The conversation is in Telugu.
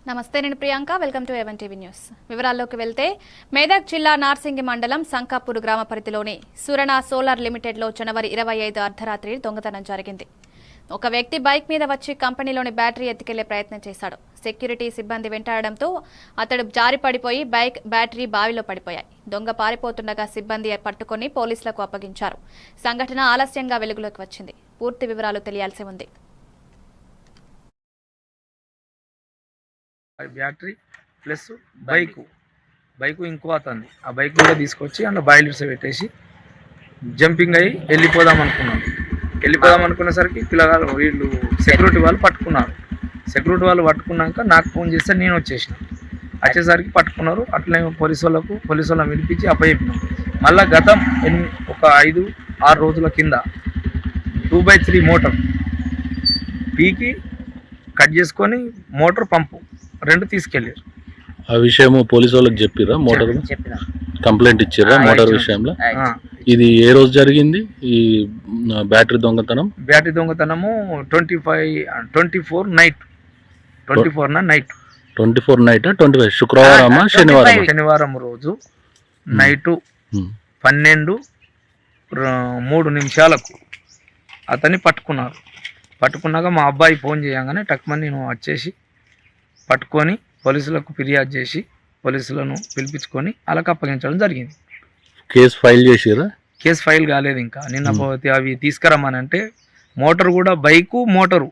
నమస్తే, నేను Priyanka. Welcome to A1 TV news. వివరాల్లోకి వెళ్తే మేదక్ జిల్లా నార్సింగి మండలం సంకాపూర్ గ్రామ పరిధిలోని సురణ సోలార్ లిమిటెడ్లో జనవరి 25 అర్ధరాత్రి దొంగతనం జరిగింది. ఒక వ్యక్తి బైక్ మీద వచ్చి కంపెనీలోని బ్యాటరీ ఎత్తుకెళ్లే ప్రయత్నం చేశాడు. సెక్యూరిటీ సిబ్బంది వెంటాడడంతో అతడు జారి పడిపోయి బైక్ బ్యాటరీ బావిలో పడిపోయాయి. దొంగ పారిపోతుండగా సిబ్బంది పట్టుకుని పోలీసులకు అప్పగించారు. సంఘటన ఆలస్యంగా వెలుగులోకి వచ్చింది. పూర్తి వివరాలు తెలియాల్సి ఉంది. బ్యాటరీ ప్లస్ బైకు ఇంకో అతన్ని ఆ బైక్ కూడా తీసుకొచ్చి అందులో బాయిలర్స్ పెట్టేసి జంపింగ్ అయ్యి వెళ్ళిపోదాం అనుకునేసరికి పిల్లగాళ్ళు వీళ్ళు సెక్యూరిటీ వాళ్ళు పట్టుకున్నారు. సెక్యూరిటీ వాళ్ళు పట్టుకున్నాక నాకు ఫోన్ చేస్తే నేను వచ్చేసరికి పట్టుకున్నారు. అట్లనే పోలీసు వాళ్ళని పిలిపించి అప్పచెప్పినాం. మళ్ళీ గతం ఒక 5-6 రోజుల కింద 2x3 మోటార్ పీకి కట్ చేసుకొని మోటార్ పంపు 2 తీసుకెళ్ళారు. ఆ విషయము పోలీసు వాళ్ళకి చెప్పిరా? మోటార్ కంప్లైంట్ ఇచ్చారా మోటార్ విషయంలో? ఇది ఏ రోజు జరిగింది ఈ బ్యాటరీ దొంగతనం? బ్యాటరీ దొంగతనము 24 నైట్ 25 శుక్రవారమా శనివారం రోజు నైటు 12:03 అతన్ని పట్టుకున్నాక మా అబ్బాయి ఫోన్ చేయగానే టక్మని నేను వచ్చేసి పట్టుకొని పోలీసులకు ఫిర్యాదు చేసి పోలీసులను పిలిపించుకొని అలాగ అప్పగించడం జరిగింది. కేసు ఫైల్ చేసిరా? కేసు ఫైల్ కాలేదు ఇంకా. నిన్న అవి తీసుకురమ్మనంటే మోటార్ కూడా బైకు మోటారు